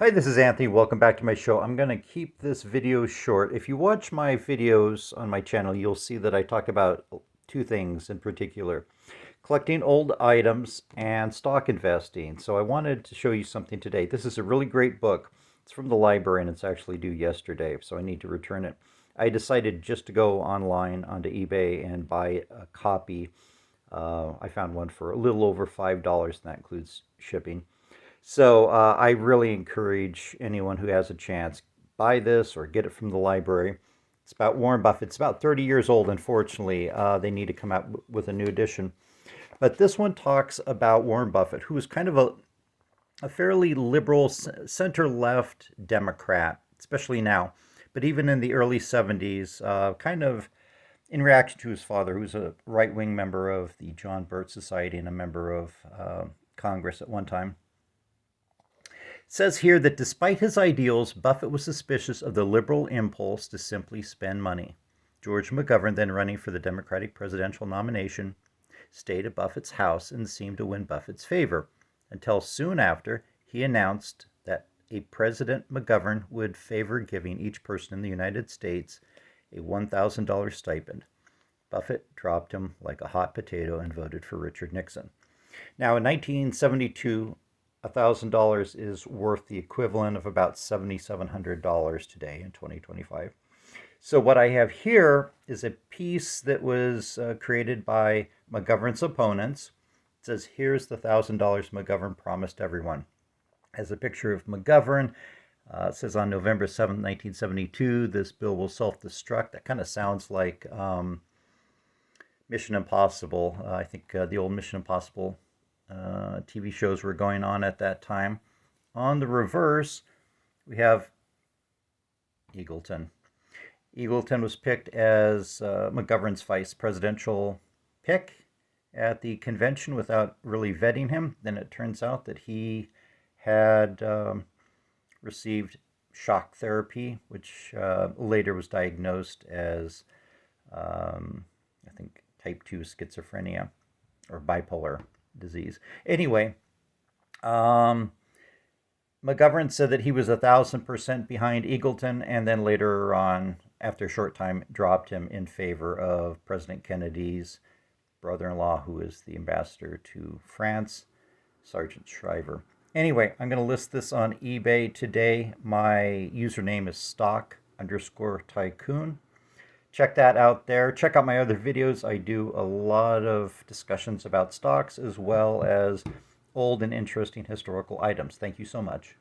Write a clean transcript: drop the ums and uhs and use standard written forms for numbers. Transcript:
Hi, this is Anthony. Welcome back to my show. I'm going to keep this video short. If you watch my videos on my channel, you'll see that I talk about two things in particular: collecting old items and stock investing. So I wanted to show you something today. This is a really great book. It's from the library and it's actually due yesterday, so I need to return it. I decided just to go online onto eBay and buy a copy. I found one for a little over $5, and that includes shipping. So I really encourage anyone who has a chance, buy this or get it from the library. It's about Warren Buffett. It's about 30 years old, unfortunately. They need to come out with a new edition. But this one talks about Warren Buffett, who was kind of a fairly liberal, center-left Democrat, especially now. But even in the early 70s, kind of in reaction to his father, who was a right-wing member of the John Birch Society and a member of Congress at one time. It says here that despite his ideals, Buffett was suspicious of the liberal impulse to simply spend money. George McGovern, then running for the Democratic presidential nomination, stayed at Buffett's house and seemed to win Buffett's favor, until soon after he announced that a President McGovern would favor giving each person in the United States a $1,000 stipend. Buffett dropped him like a hot potato and voted for Richard Nixon. Now, in 1972, $1,000 is worth the equivalent of about $7,700 today in 2025. So what I have here is a piece that was created by McGovern's opponents. It says, "Here's the $1,000 McGovern promised everyone." As a picture of McGovern. It says on November 7th, 1972, this bill will self-destruct. That kind of sounds like Mission Impossible. I think the old Mission Impossible TV shows were going on at that time. On the reverse, we have Eagleton. Eagleton was picked as McGovern's vice presidential pick at the convention without really vetting him. Then it turns out that he had received shock therapy, which later was diagnosed as, I think, type 2 schizophrenia or bipolar disease. Anyway, McGovern said that he was 1,000% behind Eagleton, and then later on, after a short time, dropped him in favor of President Kennedy's brother-in-law, who is the ambassador to France, Sergeant Shriver. Anyway, I'm going to list this on eBay today. My username is stock_tycoon. Check that out there. Check out my other videos. I do a lot of discussions about stocks as well as old and interesting historical items. Thank you so much.